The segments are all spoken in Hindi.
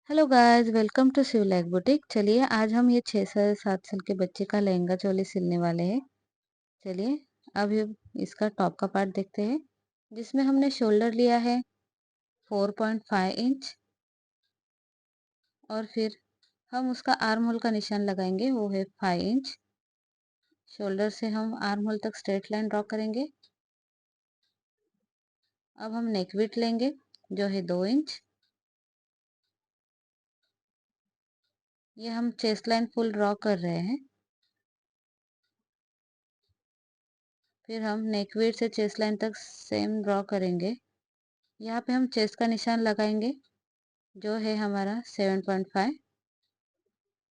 Hello guys, welcome to Shivlaik boutique. चलिए आज हम ये 6 से 7 साल के बच्चे का लहंगा चोली सिलने वाले हैं। चलिए अभी इसका टॉप का पार्ट देखते हैं, जिसमें हमने शोल्डर लिया है 4.5 इंच। और फिर हम उसका आर्म होल का निशान लगाएंगे, वो है 5 इंच। शोल्डर से हम आर्म होल तक स्ट्रेट लाइन ड्रॉ करेंगे। अब हम नेक विड्थ लेंगे जो है 2 इंच। ये हम चेस्ट लाइन फुल ड्रॉ कर रहे हैं। फिर हम नेक विड्थ से चेस्ट लाइन तक सेम ड्रॉ करेंगे। यहाँ पे हम चेस्ट का निशान लगाएंगे जो है हमारा 7.5।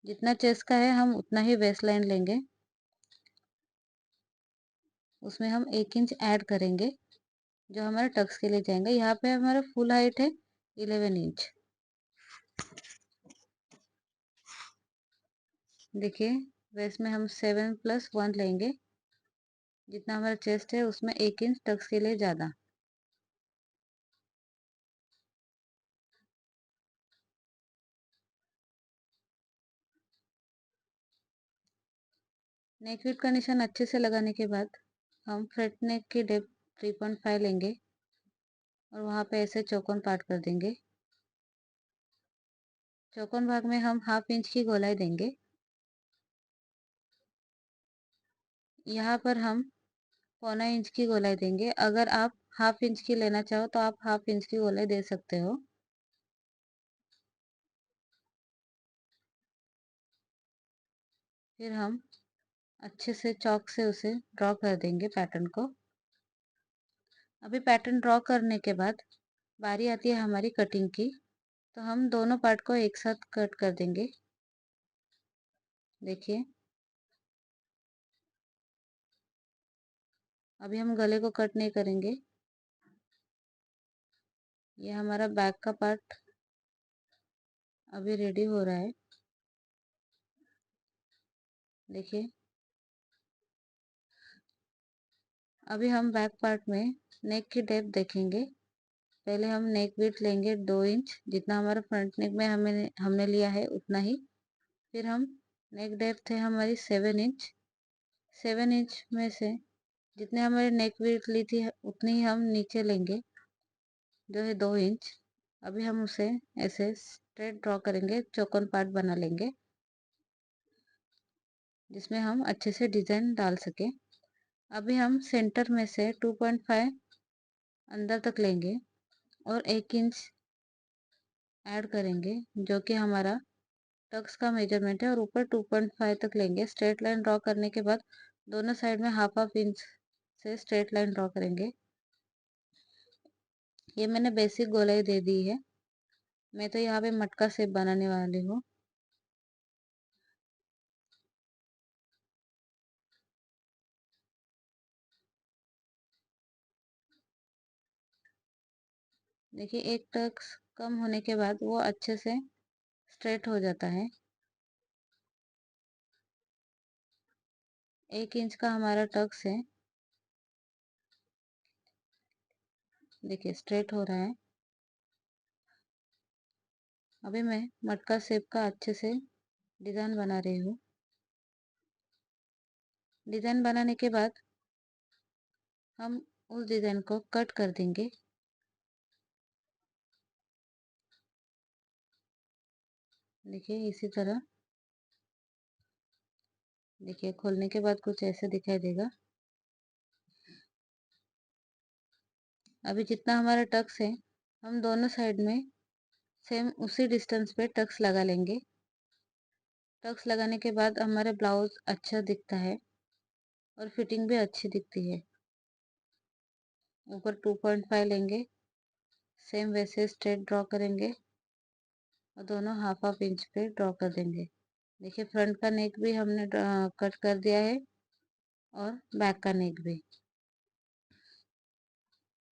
जितना चेस्ट का है हम उतना ही वेस्ट लाइन लेंगे। उसमें हम 1 इंच ऐड करेंगे जो हमारे टक्स के लिए जाएंगे। यहाँ पे हमारा फुल हाइट है 11 इंच। देखिए वेस्ट में हम 7+1 लेंगे। जितना हमारा चेस्ट है उसमें 1 इंच टक्स के लिए ज़्यादा। नेक विड्थ का निशान अच्छे से लगाने के बाद हम फ्रंट नेक की डेप्थ 3.5 लेंगे और वहाँ पे ऐसे चौकोन पार्ट कर देंगे। चौकोन भाग में हम 1/2 इंच की गोलाई देंगे। यहाँ पर हम 1/4 इंच की गोलाई देंगे। अगर आप 1/2 इंच की लेना चाहो तो आप 1/2 इंच की गोलाई दे सकते हो। फिर हम अच्छे से चॉक से उसे ड्रॉ कर देंगे पैटर्न को। अभी पैटर्न ड्रॉ करने के बाद बारी आती है हमारी कटिंग की, तो हम दोनों पार्ट को एक साथ कट कर देंगे। देखिए अभी हम गले को कट नहीं करेंगे। ये हमारा बैक का पार्ट अभी रेडी हो रहा है। देखिए अभी हम बैक पार्ट में नेक की डेप्थ देखेंगे। पहले हम नेक विड्थ लेंगे 2 इंच, जितना हमारा फ्रंट नेक में हमने लिया है उतना ही। फिर हम नेक डेप्थ है हमारी 7 इंच। 7 इंच में से जितने हमारे नेक विड्थ ली थी उतनी ही हम नीचे लेंगे जो है 2 इंच। अभी हम उसे ऐसे स्ट्रेट ड्रॉ करेंगे, चौकोन पार्ट बना लेंगे जिसमें हम अच्छे से डिजाइन डाल सके। अभी हम सेंटर में से 2.5 अंदर तक लेंगे और 1 इंच ऐड करेंगे जो कि हमारा टक्स का मेजरमेंट है, और ऊपर 2.5 तक लेंगे। स्ट्रेट लाइन ड्रॉ करने के बाद दोनों साइड में 1/2 इंच से स्ट्रेट लाइन ड्रॉ करेंगे। ये मैंने बेसिक गोलाई दे दी है। मैं तो यहाँ पे मटका शेप बनाने वाली हूँ। देखिए एक टक्स कम होने के बाद वो अच्छे से स्ट्रेट हो जाता है। 1 इंच का हमारा टक्स है। देखिए स्ट्रेट हो रहा है। अभी मैं मटका शेप का अच्छे से डिजाइन बना रही हूँ। डिजाइन बनाने के बाद हम उस डिजाइन को कट कर देंगे। देखिए इसी तरह। देखिए खोलने के बाद कुछ ऐसे दिखाई देगा। अभी जितना हमारा टक्स है हम दोनों साइड में सेम उसी डिस्टेंस पे टक्स लगा लेंगे। टक्स लगाने के बाद हमारा ब्लाउज अच्छा दिखता है और फिटिंग भी अच्छी दिखती है। ऊपर 2.5 लेंगे, सेम वैसे स्ट्रेट ड्रॉ करेंगे और दोनों 1/2 इंच पे ड्रॉ कर देंगे। देखिए फ्रंट का नेक भी हमने कट कर दिया है और बैक का नेक भी।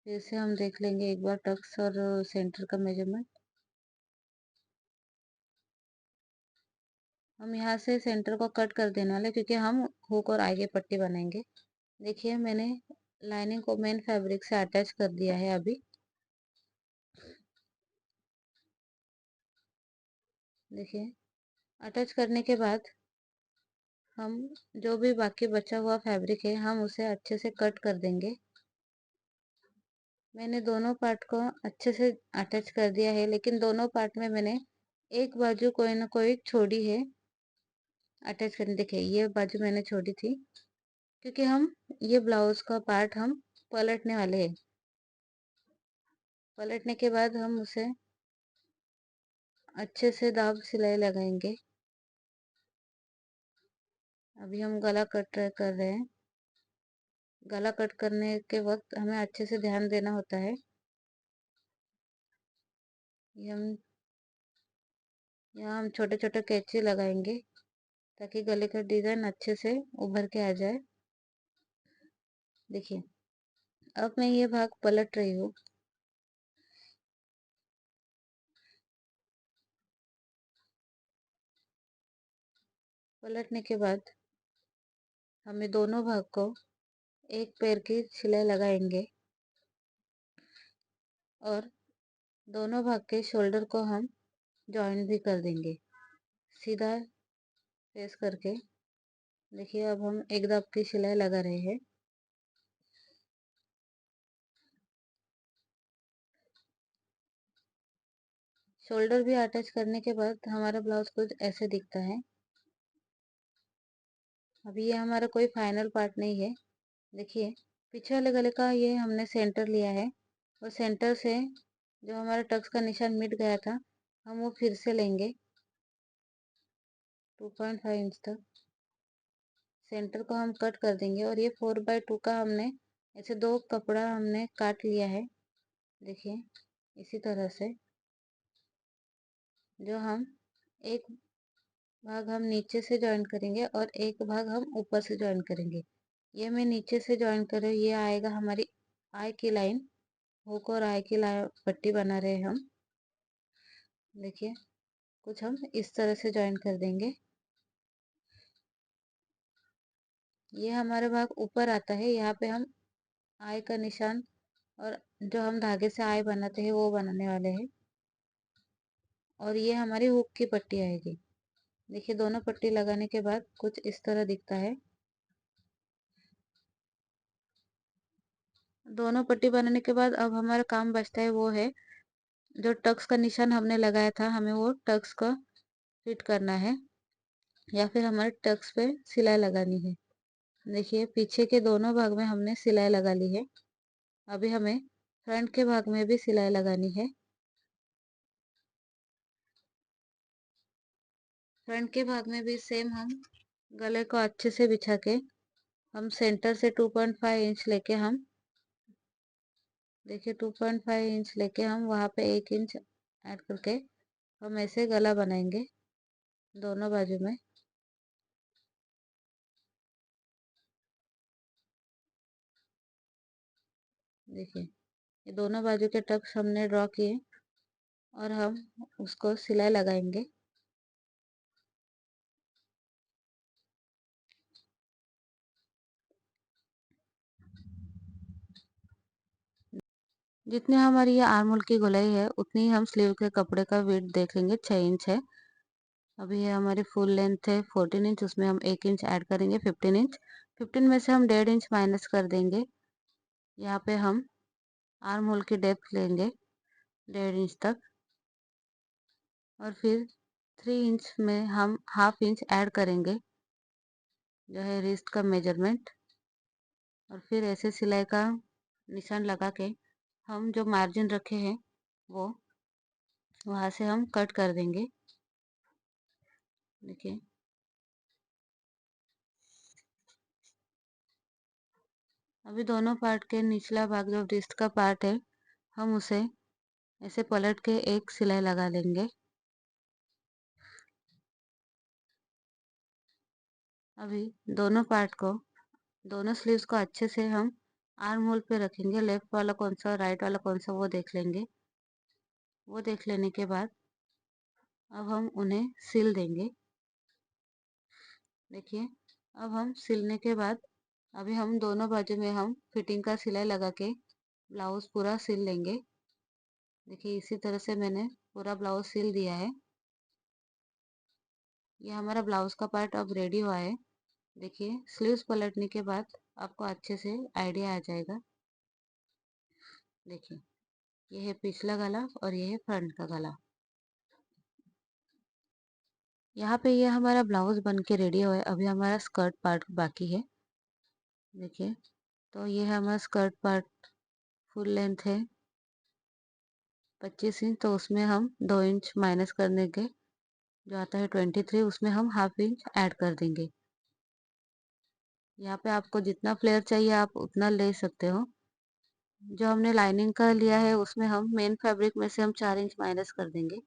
फिर से हम देख लेंगे एक बार टक्स और सेंटर का मेजरमेंट। हम यहाँ से सेंटर को कट कर देने वाले क्योंकि हम हुक और आगे पट्टी बनाएंगे। देखिए मैंने लाइनिंग को मेन फैब्रिक से अटैच कर दिया है। अभी देखिए, अटैच करने के बाद हम जो भी बाकी बचा हुआ फैब्रिक है हम उसे अच्छे से कट कर देंगे। मैंने दोनों पार्ट को अच्छे से अटैच कर दिया है, लेकिन दोनों पार्ट में मैंने एक बाजू कोई ना कोई छोड़ी है अटैच करने। देखिए, ये बाजू मैंने छोड़ी थी क्योंकि हम ये ब्लाउज का पार्ट हम पलटने वाले हैं। पलटने के बाद हम उसे अच्छे से दाब सिलाई लगाएंगे। अभी हम गला कट कर रहे हैं। गला कट करने के वक्त हमें अच्छे से ध्यान देना होता है। ये हम यहाँ हम छोटे छोटे कैंची लगाएंगे ताकि गले का डिजाइन अच्छे से उभर के आ जाए। देखिए, अब मैं ये भाग पलट रही हूँ। पलटने के बाद हमें दोनों भाग को एक पैर की सिलाई लगाएंगे और दोनों भाग के शोल्डर को हम जॉइंट भी कर देंगे सीधा फेस करके। देखिए, अब हम एक दाब की सिलाई लगा रहे हैं। शोल्डर भी अटैच करने के बाद हमारा ब्लाउज कुछ ऐसे दिखता है। अभी ये हमारा कोई फाइनल पार्ट नहीं है। देखिए, पीछे वाले गले का ये हमने सेंटर लिया है और सेंटर से जो हमारा टक्स का निशान मिट गया था हम वो फिर से लेंगे 2.5 इंच तक। सेंटर को हम कट कर देंगे और ये 4/2 का हमने ऐसे दो कपड़ा हमने काट लिया है। देखिए, इसी तरह से जो हम एक भाग हम नीचे से जॉइन करेंगे और एक भाग हम ऊपर से जॉइन करेंगे। ये मैं नीचे से जॉइन कर रही हूँ। ये आएगा हमारी आई की लाइन, हुक और आई की लाइन पट्टी बना रहे हैं हम। देखिए, कुछ हम इस तरह से जॉइन कर देंगे। ये हमारा भाग ऊपर आता है। यहाँ पे हम आई का निशान और जो हम धागे से आई बनाते हैं वो बनाने वाले हैं और ये हमारी हुक की पट्टी आएगी। देखिए, दोनों पट्टी लगाने के बाद कुछ इस तरह दिखता है। दोनों पट्टी बनाने के बाद अब हमारा काम बचता है वो है जो टक्स का निशान हमने लगाया था, हमें वो टक्स का फिट करना है या फिर हमारे टक्स पे सिलाई लगानी है। देखिए, पीछे के दोनों भाग में हमने सिलाई लगा ली है। अभी हमें फ्रंट के भाग में भी सिलाई लगानी है। फ्रंट के भाग में भी सेम हम गले को अच्छे से बिछा के हम सेंटर से 2.5 इंच लेके हम देखिए 2.5 इंच लेके हम वहाँ पे 1 इंच ऐड करके हम ऐसे गला बनाएंगे दोनों बाजू में। देखिए, ये दोनों बाजू के टक्स हमने ड्रॉ किए और हम उसको सिलाई लगाएंगे। जितनी हमारी ये आर्म होल की गोलाई है उतनी ही हम स्लीव के कपड़े का वेट देख लेंगे, 6 इंच है। अभी ये हमारी फुल लेंथ है 14 इंच, उसमें हम 1 इंच ऐड करेंगे 15 इंच। 15 में से हम 1.5 इंच माइनस कर देंगे। यहाँ पे हम आर्म होल की डेप्थ लेंगे 1.5 इंच तक और फिर 3 इंच में हम हाफ इंच ऐड करेंगे जो है रिस्ट का मेजरमेंट। और फिर ऐसे सिलाई का निशान लगा के हम जो मार्जिन रखे हैं वो वहाँ से हम कट कर देंगे। देखिए, अभी दोनों पार्ट के निचला भाग जो रिस्ट का पार्ट है हम उसे ऐसे पलट के एक सिलाई लगा लेंगे। अभी दोनों पार्ट को दोनों स्लीव्स को अच्छे से हम आर्म होल पे रखेंगे। लेफ्ट वाला कौन सा राइट वाला कौन सा वो देख लेंगे। वो देख लेने के बाद अब हम उन्हें सिल देंगे। देखिए, अब हम सिलने के बाद अभी हम दोनों बाजू में हम फिटिंग का सिलाई लगा के ब्लाउज पूरा सिल लेंगे। देखिए, इसी तरह से मैंने पूरा ब्लाउज सिल दिया है। ये हमारा ब्लाउज का पार्ट अब रेडी हुआ है। देखिए स्लीव्स पलटने के बाद आपको अच्छे से आइडिया आ जाएगा। देखिए ये है पिछला गला और ये है फ्रंट का गला। यहाँ पे ये हमारा ब्लाउज बन के रेडी हुआ है। अभी हमारा स्कर्ट पार्ट बाकी है। देखिए तो ये है हमारा स्कर्ट पार्ट। फुल लेंथ है 25 इंच, तो उसमें हम 2 इंच माइनस कर देंगे, जो आता है 23। उसमें हम हाफ इंच ऐड कर देंगे। यहाँ पे आपको जितना फ्लेयर चाहिए आप उतना ले सकते हो। जो हमने लाइनिंग का लिया है उसमें हम मेन फैब्रिक में से हम 4 इंच माइनस कर देंगे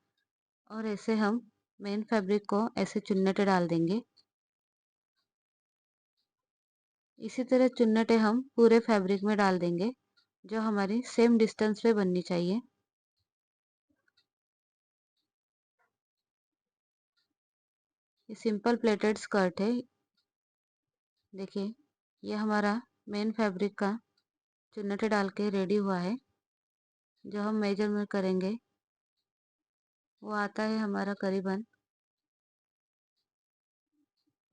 और ऐसे हम मेन फैब्रिक को ऐसे चुन्नटे डाल देंगे। इसी तरह चुन्नटे हम पूरे फैब्रिक में डाल देंगे, जो हमारी सेम डिस्टेंस पे बननी चाहिए। ये सिंपल प्लेटेड स्कर्ट है। देखिए ये हमारा मेन फैब्रिक का चुन्नटे डाल के रेडी हुआ है। जो हम मेजरमेंट करेंगे वो आता है हमारा करीबन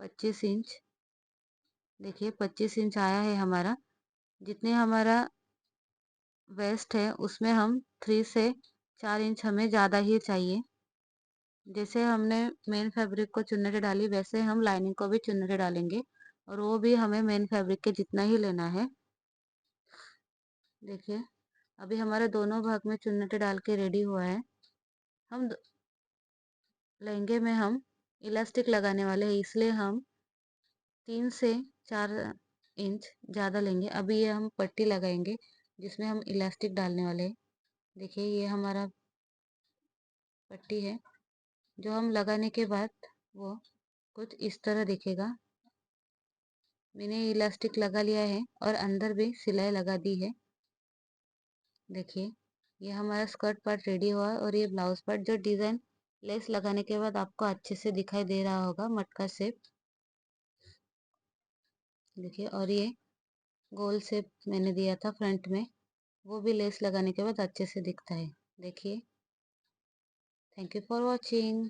25 इंच। देखिए 25 इंच आया है हमारा। जितने हमारा वेस्ट है उसमें हम 3 से 4 इंच हमें ज़्यादा ही चाहिए। जैसे हमने मेन फैब्रिक को चुन्नटे डाली वैसे हम लाइनिंग को भी चुन्नटे डालेंगे और वो भी हमें मेन फैब्रिक के जितना ही लेना है। देखिए अभी हमारे दोनों भाग में चुन्नटे डाल के रेडी हुआ है। हम लहंगे में हम इलास्टिक लगाने वाले हैं, इसलिए हम 3 से 4 इंच ज़्यादा लेंगे। अभी ये हम पट्टी लगाएंगे जिसमें हम इलास्टिक डालने वाले हैं। देखिए ये हमारा पट्टी है। जो हम लगाने के बाद वो कुछ इस तरह दिखेगा। मैंने इलास्टिक लगा लिया है और अंदर भी सिलाई लगा दी है। देखिए ये हमारा स्कर्ट पार्ट रेडी हुआ है और ये ब्लाउज पार्ट जो डिज़ाइन लेस लगाने के बाद आपको अच्छे से दिखाई दे रहा होगा, मटका शेप। देखिए और ये गोल शेप मैंने दिया था फ्रंट में, वो भी लेस लगाने के बाद अच्छे से दिखता है। देखिए थैंक यू फॉर वॉचिंग।